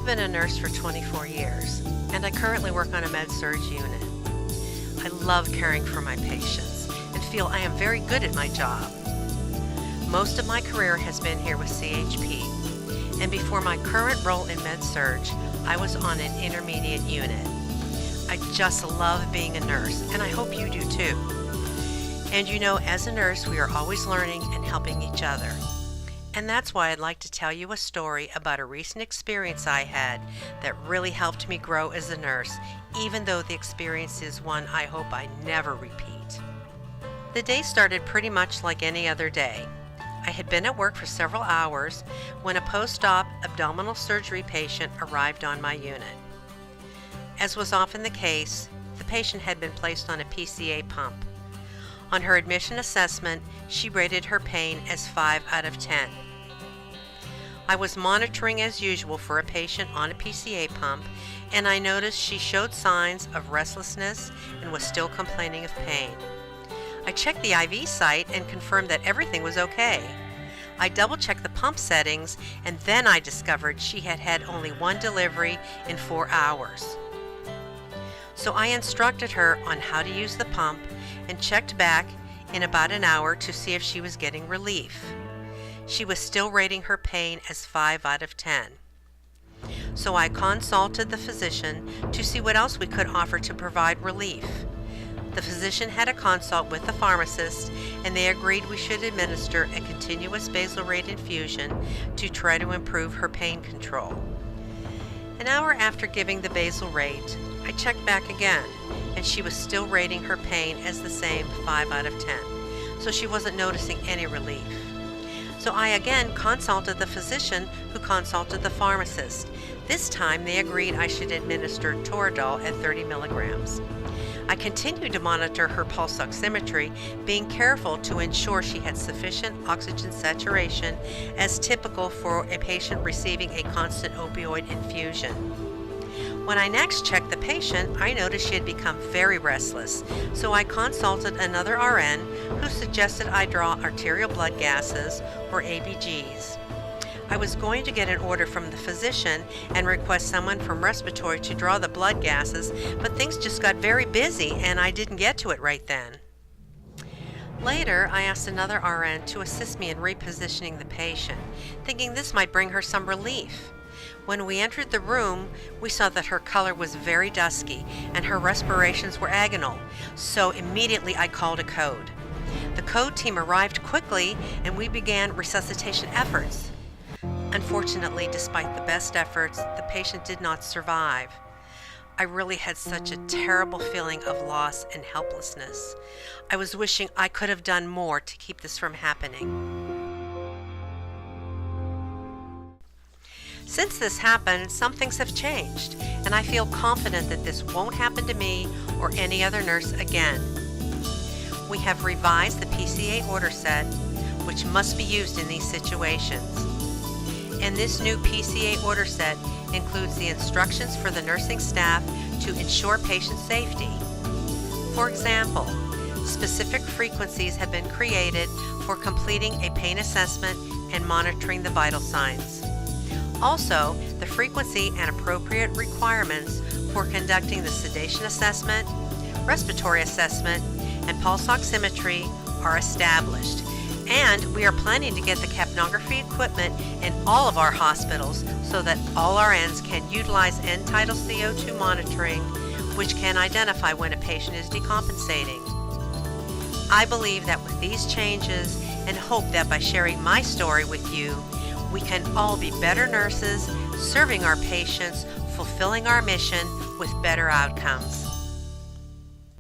been a nurse for 24 years, and I currently work on a med-surg unit. I love caring for my patients and feel I am very good at my job. Most of my career has been here with CHP, and before my current role in med-surg, I was on an intermediate unit. I just love being a nurse, and I hope you do too. And you know, as a nurse, we are always learning and helping each other. And that's why I'd like to tell you a story about a recent experience I had that really helped me grow as a nurse, even though the experience is one I hope I never repeat. The day started pretty much like any other day. I had been at work for several hours when a post-op abdominal surgery patient arrived on my unit. As was often the case, the patient had been placed on a PCA pump. On her admission assessment, she rated her pain as 5 out of 10. I was monitoring as usual for a patient on a PCA pump, and I noticed she showed signs of restlessness and was still complaining of pain. I checked the IV site and confirmed that everything was okay. I double-checked the pump settings, and then I discovered she had had only one delivery in 4 hours. So I instructed her on how to use the pump and checked back in about an hour to see if she was getting relief. She was still rating her pain as 5 out of 10. So I consulted the physician to see what else we could offer to provide relief. The physician had a consult with the pharmacist, and they agreed we should administer a continuous basal rate infusion to try to improve her pain control. An hour after giving the basal rate, I checked back again, and she was still rating her pain as the same 5 out of 10, so she wasn't noticing any relief. So I again consulted the physician who consulted the pharmacist. This time they agreed I should administer Toradol at 30 milligrams. I continued to monitor her pulse oximetry, being careful to ensure she had sufficient oxygen saturation as typical for a patient receiving a constant opioid infusion. When I next checked the patient, I noticed she had become very restless, so I consulted another RN who suggested I draw arterial blood gases, or ABGs. I was going to get an order from the physician and request someone from respiratory to draw the blood gases, but things just got very busy and I didn't get to it right then. Later, I asked another RN to assist me in repositioning the patient, thinking this might bring her some relief. When we entered the room, we saw that her color was very dusky and her respirations were agonal, so immediately I called a code. The code team arrived quickly and we began resuscitation efforts. Unfortunately, despite the best efforts, the patient did not survive. I really had such a terrible feeling of loss and helplessness. I was wishing I could have done more to keep this from happening. Since this happened, some things have changed, and I feel confident that this won't happen to me or any other nurse again. We have revised the PCA order set, which must be used in these situations. And this new PCA order set includes the instructions for the nursing staff to ensure patient safety. For example, specific frequencies have been created for completing a pain assessment and monitoring the vital signs. Also, the frequency and appropriate requirements for conducting the sedation assessment, respiratory assessment, and pulse oximetry are established. And we are planning to get the capnography equipment in all of our hospitals so that all RNs can utilize end-tidal CO2 monitoring, which can identify when a patient is decompensating. I believe that with these changes, and hope that by sharing my story with you, we can all be better nurses, serving our patients, fulfilling our mission with better outcomes.